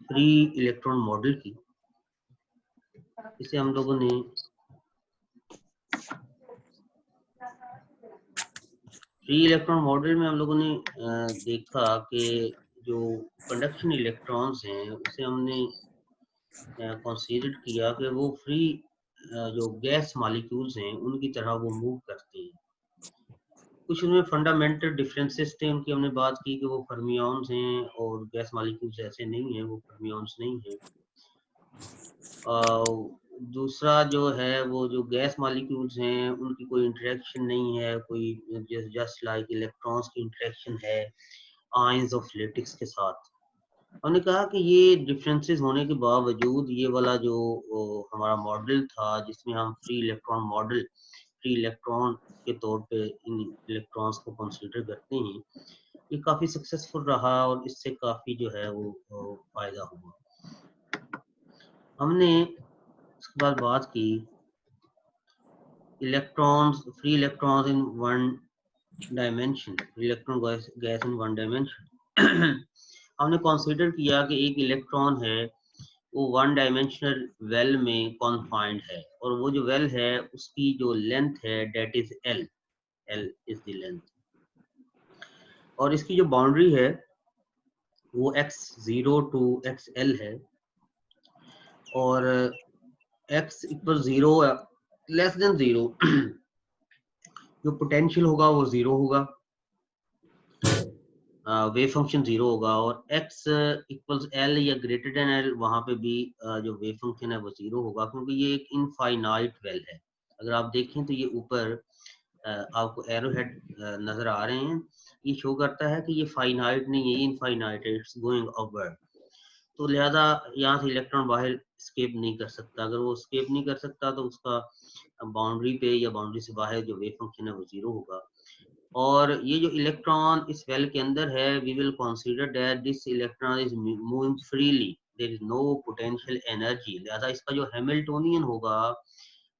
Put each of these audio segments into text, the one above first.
Free electron model की। इसे हम लोगों ने फ्री इलेक्ट्रॉन मॉडल में हम लोगों ने देखा कि जो कंडक्शन इलेक्ट्रॉन्स हैं उसे हमने कंसीडर किया कि वो फ्री जो गैस मॉलिक्यूल्स हैं उनकी तरह वो मूव करते हैं। कुछ उनमें फंडामेंटल डिफरेंसेस थे, उनकी हमने बात की कि वो फर्मियॉन्स हैं और गैस मॉलिक्यूल्स ऐसे नहीं हैं, वो फर्मियॉन्स नहीं हैं। दूसरा जो है वो जो गैस मॉलिक्यूल्स हैं उनकी कोई इंटरेक्शन नहीं है, कोई जस्ट लाइक इलेक्ट्रॉन्स की इंटरेक्शन है आयंस ऑफ लेटिक्स के साथ। हमने कहा कि ये डिफरेंसेस होने के बावजूद ये वाला जो हमारा मॉडल था जिसमें हम free electron model, free electron के तौर पे इन इलेक्ट्रॉन्स को कंसीडर करते हैं, ये काफ़ी सक्सेसफुल रहा और इससे काफ़ी जो है वो फायदा हुआ। हमने उसके बाद बात की electrons, free electrons in one dimension, electron gas in one dimension. हमने कंसीडर किया कि एक इलेक्ट्रॉन है वो वन डायमेंशनल वेल में कॉन्फाइंड है और वो जो वेल है उसकी जो लेंथ है that is L, L is the length, और इसकी जो बाउंड्री है वो x0 टू xl है और x इक्वल 0 लेस देन 0 जो पोटेंशियल होगा वो 0 होगा, वेव फंक्शन 0 होगा, और x इक्वल्स l या ग्रेटर देन l वहां पे भी जो वेव फंक्शन है वो 0 होगा, क्योंकि ये एक इनफाइनाइट वेल है। अगर आप देखें तो ये ऊपर आपको एरो हेड नजर आ रहे हैं, ये शो करता है कि ये फाइनाइट नहीं है, इनफाइनाइट है, इट्स गोइंग अपवर्ड। तो लिहाजा यहाँ से इलेक्ट्रॉन बाहर स्केप नहीं कर सकता। अगर वो स्केप नहीं कर सकता तो उसका बाउंड्री पे या बाउंड्री से बाहर जो वेव फंक्शन है वो 0 होगा। और ये जो इलेक्ट्रॉन इस वेल के अंदर है, we will consider that this electron is moving freely, there is no potential energy. लिहाजा इसका जो हैमिल्टोनियन होगा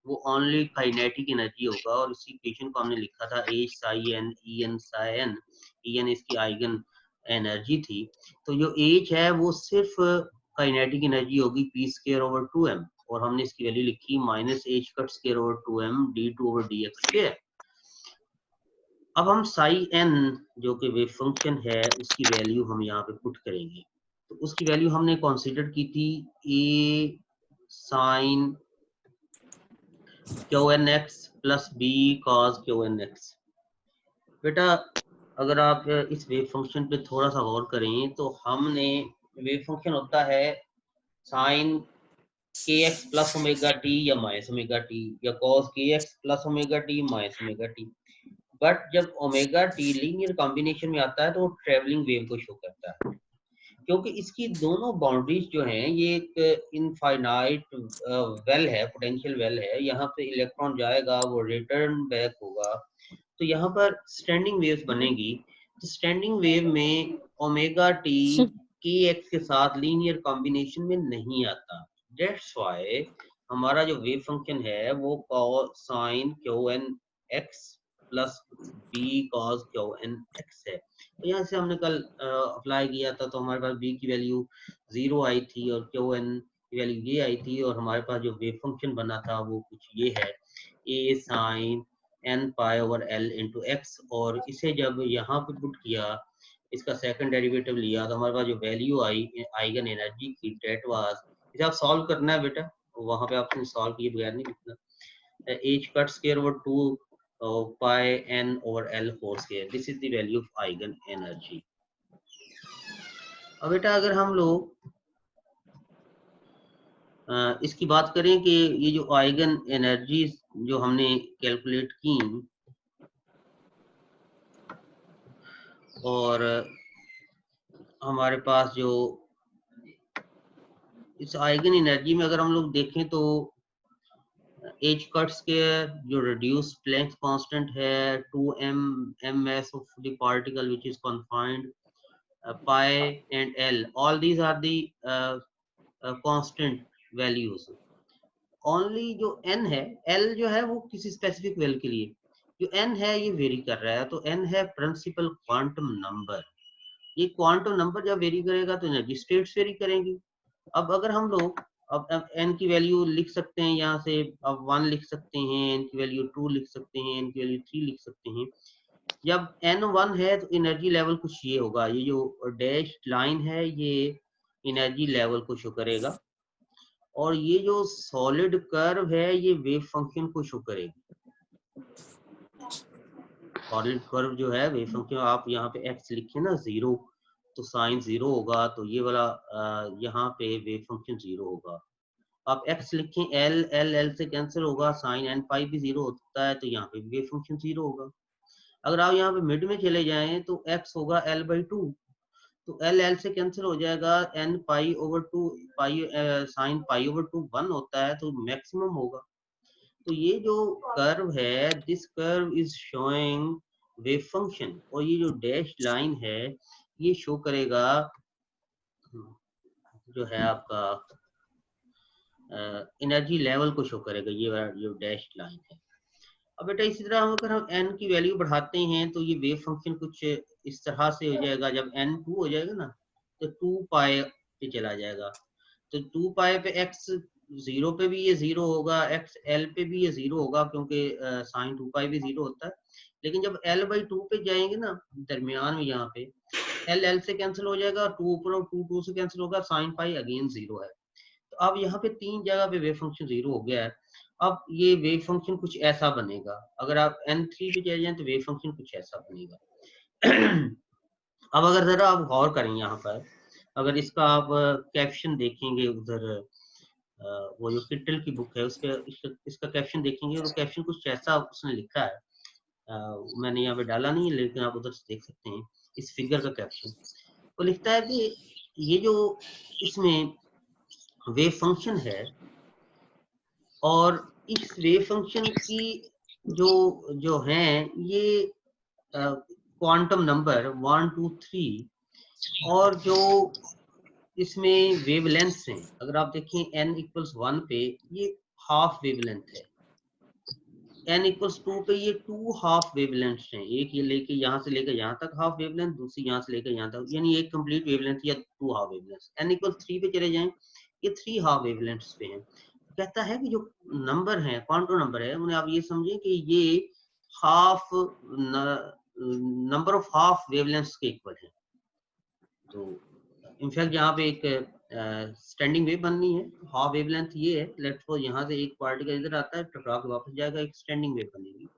वो ओनली काइनेटिक एनर्जी होगा, और इसी इक्वेशन को हमने लिखा था H psi n E n psi n, E n इसकी आइगन एनर्जी थी। तो जो H है वो सिर्फ काइनेटिक एनर्जी होगी p स्क्वायर ओवर 2m, और हमने इसकी वैल्यू लिखी minus H cut square over 2m d2 over dx square. अब हम साई n जो कि वेव फंक्शन है उसकी वैल्यू हम यहाँ पे पुट करेंगे। तो उसकी वैल्यू हमने कंसीडर की थी a sine QNX plus b cos QNX। बेटा अगर आप इस वेव फंक्शन पे थोड़ा सा गौर करें तो हमने, वेव फंक्शन होता है sine kx plus omega t या माइनस ओमेगा टी, या cos kx plus omega t minus omega t. But जब ओमेगा टी लीनियर कॉम्बिनेशन में आता है तो वो ट्रेवलिंग वेव को शो करता है, क्योंकि इसकी दोनों बाउंड्रीज जो हैं ये एक इनफाइनाइट वेल है, पोटेंशियल वेल है। यहाँ पे इलेक्ट्रॉन जाएगा वो रिटर्न बैक होगा, तो यहाँ पर स्टैंडिंग वेव्स बनेगी। तो स्टैंडिंग वेव में ओमेगा टी के एक्स के साथ लीनियर कॉम्बिनेशन में नहीं आता। दैट्स व्हाई हमारा जो वेव फंक्शन है वो sine Q N X plus B cos Q N X है। तो यहाँ से हमने कल अप्लाई किया था, तो हमारे पास बी की वैल्यू 0 आई थी और क्यू एन की वैल्यू ये आई थी, और हमारे पास जो वेव फंक्शन बना था वो कुछ ये है, A sine n pi over l into x. और इसे जब यहाँ पे पुट किया, इसका सेकंड डेरिवेटिव लिया, तो हमारे पास जो वैल्यू आई आइगन एनर्जी की डेट वाज, इसे आप सॉल्व करना है बेटा, वहाँ पे आपने सॉल्व किए बगैर नहीं लिखना। h cut square over 2 pi n over l whole square, this is the value of eigen energy. अब बेटा अगर हम लोग इसकी बात करें कि ये जो आइगन एनर्जी जो हमने कैलकुलेट की, और हमारे पास जो इस आइगन एनर्जी में अगर हम लोग देखें तो H कट स्क्वायर जो रिड्यूस प्लैंक्स कांस्टेंट है 2m ms of the particle which is confined, pi and l, all these are the constant values। Only जो n है, l जो है वो किसी स्पेसिफिक वेल के लिए, जो n है ये वेरी कर रहा है, तो n है प्रिंसिपल क्वांटम नंबर, ये क्वांटम नंबर जब वेरी करेगा तो एनर्जी स्टेट्स वेरी करेंगी। अब अगर हम लोग अब n की वैल्यू लिख सकते हैं यहाँ से, अब 1 लिख सकते हैं, n की वैल्यू 2 लिख सकते हैं, n की वैल्यू 3 लिख सकते हैं। जब n 1 है तो एनर्जी लेवल कुछ ये होगा, ये जो डैश लाइन है ये एनर्जी लेवल को शो करेगा, और ये जो सॉलिड कर्व है ये वेव फंक्शन को शो करेगी। सॉलिड कर्व जो है वेव फंक्शन, आप यहाँ पे x लिखे ना 0, तो साइन 0 होगा, तो ये वाला यहाँ पे वेव फंक्शन 0 होगा। आप x लिखें l, l से कैंसिल होगा, साइन n पाई भी 0 होता है, तो यहाँ पे वेव फंक्शन 0 होगा। अगर आप यहाँ पे मिड में चले जाएं तो x होगा l/2, तो l से कैंसिल हो जाएगा, n पाई/2 पाई साइन पाई/2 1 होता है, तो मैक्सिमम होगा। तो ये जो कर्व है, this curve is showing wave function, और ये जो डैश लाइन है ये शो करेगा जो है आपका एनर्जी लेवल को शो करेगा, ये जो डैश लाइन है। अब बेटा इसी तरह अगर हम n की वैल्यू बढ़ाते हैं तो ये वेव फंक्शन कुछ इस तरह से हो जाएगा। जब n 2 हो जाएगा ना तो 2 पाई पे चला जाएगा, तो 2 पाई पे x 0 पे भी ये 0 होगा, x l पे भी ये 0 होगा, क्योंकि साइन 2 पाई भी 0 होता है। लेकिन जब l/2 पे जाएंगे ना दरमियान में, यहाँ पे l से कैंसिल हो जाएगा, 2 ऊपर और 2 से कैंसिल होगा, साइन पाई अगेन 0 है। तो अब यहाँ पे 3 जगह पे वेव फंक्शन 0 हो गया है। अब ये वेव फंक्शन कुछ ऐसा बनेगा, अगर आप n3 पे चले जाएं तो वेव फंक्शन कुछ ऐसा बनेगा। अब अगर जरा आप गौर करें यहाँ पर, अगर इसका आप कैप्शन देखेंगे उधर, वो जो किटल की बुक है उसके इसका कैप्शन देखेंगे, और कैप्शन कुछ ऐसा उसने लिखा है, मैंने यहाँ पे डाला नहीं है लेकिन आप उधर से देख सकते हैं इस फिगर का कैप्शन। वो लिखता है कि ये जो इसमें वेव फंक्शन है, और इस वेव फंक्शन की जो हैं ये क्वांटम नंबर 1 2 3, और जो इसमें वेवलेंथ्स हैं, अगर आप देखें n = 1 पे ये हाफ वेवलेंथ है, n = 2 पे ये 2 हाफ वेवलेंथ्स हैं, एक ये लेके यहाँ से लेकर यहाँ तक हाफ वेवलेंथ, दूसरी यहाँ से लेकर यहाँ तक, यानी एक कंप्लीट वेवलेंथ या 2 हाफ वेवलेंथ्स। n = 3 पे चले जाएं, ये 3 हाफ वेवलेंथ्स पे हैं। कहता है कि जो नंबर है क्वांटम नंबर है, उन्हें आप ये समझें कि ये half number of half wavelengths के इक्वल है। तो इनफैक्ट यहाँ पे एक स्टैंडिंग वेव बननी है, हाफ वेवलेंथ ये है, लेट्स सपोज यहाँ से एक पार्टिकल इधर आता है, टकरा के वापस जाएगा, एक स्टैंडिंग वेव बनेगी।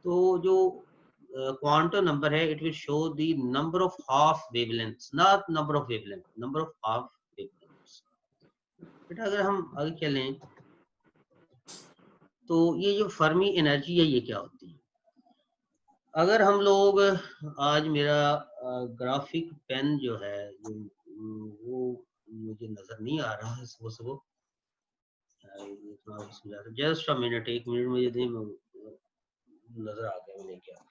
तो जो क्वांटम नंबर है, it will show the number of half wavelengths, not number of wavelength, number of half wavelengths. बेटा अगर हम आगे चलें तो ये जो फर्मी एनर्जी है ये क्या होती है? अगर हम लोग आज मेरा ग्राफिक पेन जो है वो मुझे नजर नहीं आ रहा है सुबह, जस्ट अ मिनट, 1 मिनट मुझे दे, नजर आ गया मुझे क्या।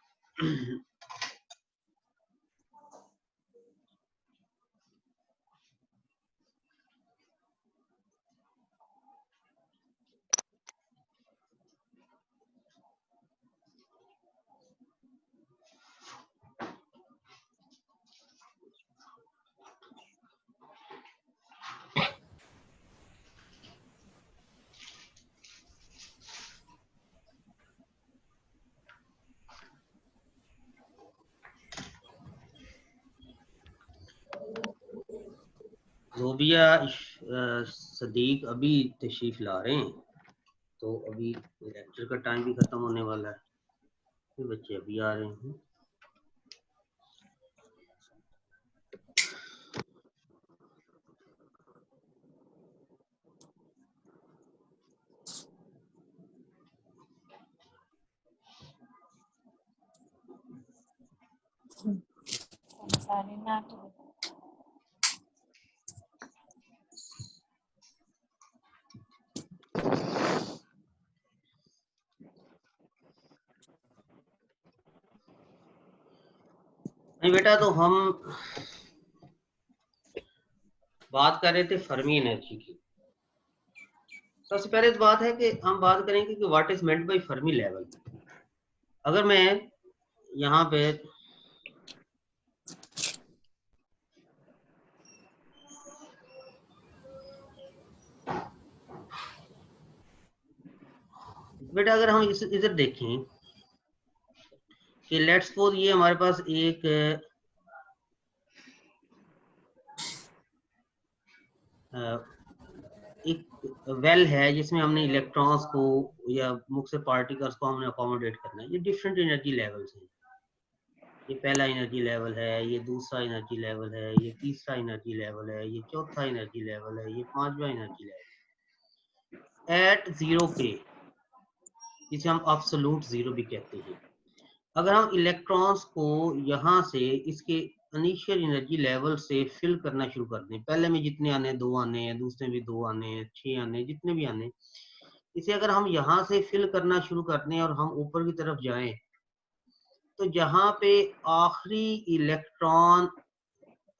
जोबिया सदीक अभी तशरीफ ला रहे हैं, तो अभी लेक्चर का टाइम भी खत्म होने वाला है, तो बच्चे अभी आ रहे हैं। नहीं बेटा, तो हम बात कर रहे थे फर्मी एनर्जी की। सबसे पहले तो बात है कि हम बात करेंगे कि what is meant by Fermi level. अगर मैं यहाँ पे बेटा अगर हम इधर देखें कि लेट्स सपोज ये हमारे पास एक वेल है जिसमें हमने इलेक्ट्रॉन्स को या मुख्तलिफ पार्टिकल्स को हमने अकोमोडेट करना है। ये डिफरेंट एनर्जी लेवल्स हैं। ये पहला एनर्जी लेवल है, ये दूसरा एनर्जी लेवल है, ये तीसरा एनर्जी लेवल है, ये चौथा एनर्जी लेवल है, ये पांचवा एनर्जी लेवल। एट जीरो के, जिसे हम अब्सोल्यूट जीरो भी कहते हैं, अगर हम इलेक्ट्रॉन्स को यहाँ से इसके इनिशियल एनर्जी लेवल से फिल करना शुरू कर दें, पहले में जितने आने 2 आने हैं, दूसरे में 2 आने हैं, 6 आने हैं, जितने भी आने, इसे अगर हम यहाँ से फिल करना शुरू कर दें और हम ऊपर की तरफ जाएं, तो जहाँ पे आखिरी इलेक्ट्रॉन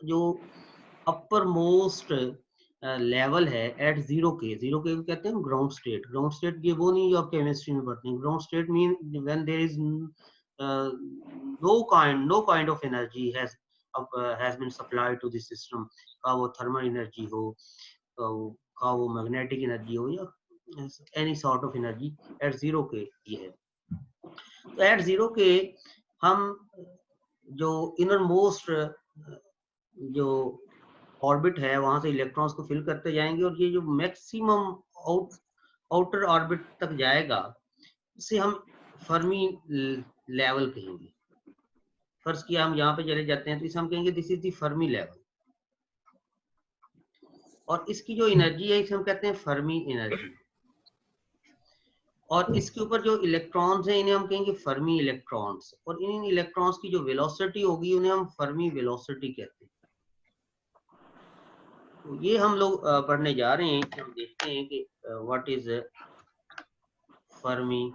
जो अपर मोस्ट लेवल है एट जीरो के कहते हैं ग्राउंड स्टेट। ग्राउंड स्टेट ये वो नहीं जो आप केमिस्ट्री में पढ़ते हैं। Ground state mean when there is no kind of energy has been supplied to the system, का वो थर्मल एनर्जी हो, का वो मैग्नेटिक एनर्जी हो, या any sort of energy at zero के ये है। तो एट जीरो के हम जो इनर मोस्ट जो ऑर्बिट है वहां से इलेक्ट्रॉन्स को फिल करते जाएंगे, और ये जो मैक्सिमम आउटर ऑर्बिट तक जाएगा इसे हम फर्मी लेवल कहेंगे। फर्स्ट किया हम यहाँ पे चले जाते हैं तो इसे हम कहेंगे this is the Fermi level, और इसकी जो एनर्जी है इसे हम कहते हैं फर्मी एनर्जी। और इसके ऊपर जो इलेक्ट्रॉन्स हैं इन्हें हम कहेंगे फर्मी इलेक्ट्रॉन्स, और इन इलेक्ट्रॉन्स की जो वेलोसिटी होगी उन्हें हम फर्मी वेलोसिटी कहते हैं। तो ये हम लोग पढ़ने जा रहे हैं। हम देखते हैं कि व्हाट इज फर्मी।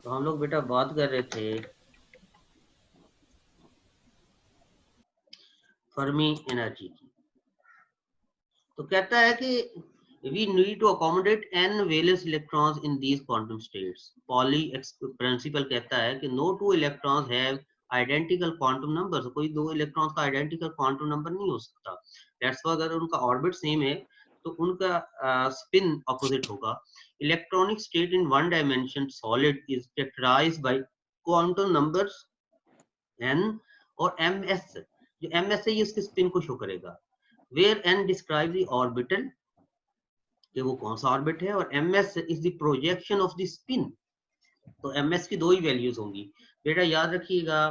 तो हम लोग बेटा बात कर रहे थे फर्मी एनर्जी की। तो कहता है कि we need to accommodate n valence electrons in these quantum states. Pauli principle कहता है कि no two electrons have identical quantum numbers. कोई दो इलेक्ट्रॉन्स का identical quantum number नहीं हो सकता। That's why अगर उनका ऑर्बिट सेम है तो उनका स्पिन ऑपोजिट होगा। Electronic state in one dimension solid is characterized by quantum numbers n और ms। जो ms है ये उसके स्पिन को शो करेगा। Where n describes the orbital, कि वो कौन सा ऑर्बिट है, और ms is the projection of the spin. तो ms की दो ही वैल्यूज होंगी बेटा, याद रखिएगा।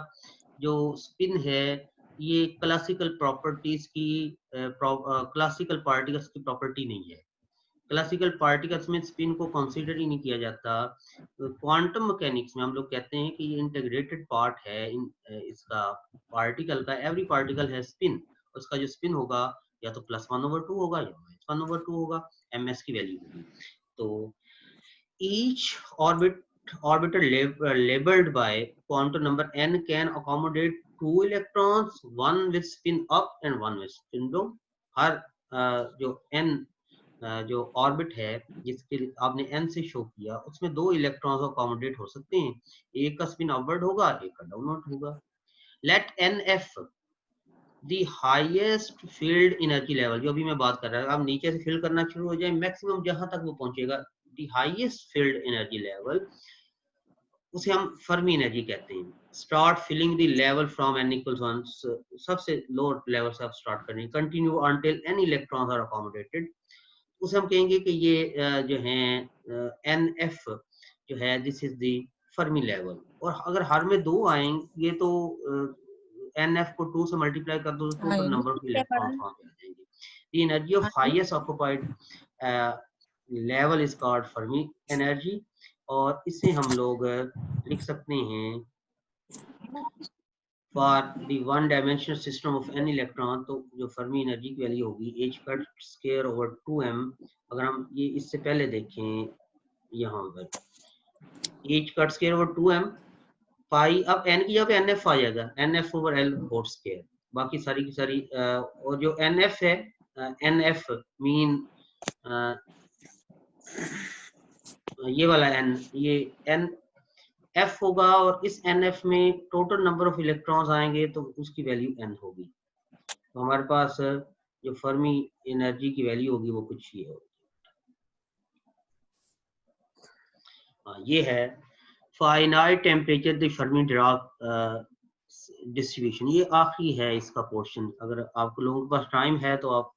जो स्पिन है ये क्लासिकल प्रॉपर्टीज की क्लासिकल पार्टिकल्स की प्रॉपर्टी नहीं है। क्लासिकल पार्टिकल्स में स्पिन को कंसीडर ही नहीं किया जाता। क्वांटम मैकेनिक्स में हम लोग कहते हैं कि ये इंटीग्रेटेड पार्ट है इसका पार्टिकल का। एवरी पार्टिकल है स्पिन, उसका जो स्पिन होगा या तो +1/2 होगा या -1/2 होगा, ms की वैल्यू होगी। तो each orbital labeled by quantum number n can accommodate 2 electrons, one with spin up and one with spin down। हर जो n जो ऑर्बिट है जिसके आपने n से शो किया उसमें 2 इलेक्ट्रॉन्स अकोमोडेट हो सकते हैं, एक का स्पिन अपवर्ड होगा, एक का डाउनवर्ड होगा। Let nf the highest filled energy level, जो अभी मैं बात कर रहा हूँ, आप नीचे से फिल करना शुरू हो जाए मैक्सिमम जहां तक वो पहुंचेगा, the highest filled energy level, उसे हम फर्मी एनर्जी कहते हैं। Start filling the level from n equals 1, सबसे लोअर लेवल से आप स्टार्ट करेंगे, continue until n electrons are accommodated. उसे हम कहेंगे कि ये जो है nf जो है this is the Fermi level. और अगर हर में 2 आएंगे तो nf को 2 से मल्टीप्लाई कर दो तो टोटल नंबर ऑफ इलेक्ट्रॉन्स वहां पे आ जाएंगे। The energy of highest occupied level is called Fermi energy, और इसे हम लोग लिख सकते हैं for the one dimensional system of an electron. तो जो फर्मी एनर्जी की वैल्यू होगी h²/2m। अगर हम ये इससे पहले देखें यहाँ पर h²/2m पाई, अब n की जगह पे nf आ जाएगा, nf/L²। बाकी सारी की सारी और जो nf है nf मीन ये वाला n, ये n F होगा और इस NF में टोटल नंबर ऑफ इलेक्ट्रॉन्स आएंगे तो उसकी वैल्यू N होगी। तो हमारे पास जो फर्मी एनर्जी की वैल्यू होगी वो कुछ ये होगी। ये है finite temperature the Fermi Dirac distribution. ये आखिरी है इसका पोर्शन। अगर आप लोगों के पास टाइम है तो आप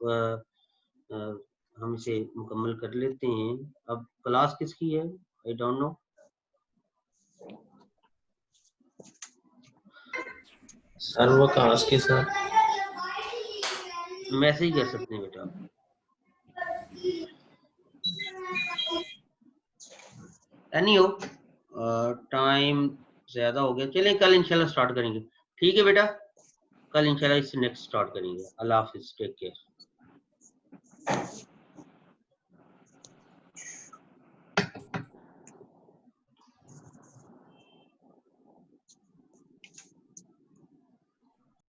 हम इसे मुकम्मल कर लेते हैं। अब क्लास किसकी है? I don't know. सर वो क्लास की सर मैसेज कर सकते हैं बेटा। एनी हो टाइम ज्यादा हो गया, चलिए कल इंशाल्लाह स्टार्ट करेंगे। ठीक है बेटा, कल इंशाल्लाह इससे नेक्स्ट स्टार्ट करेंगे। अल्लाह हाफिज, टेक केयर।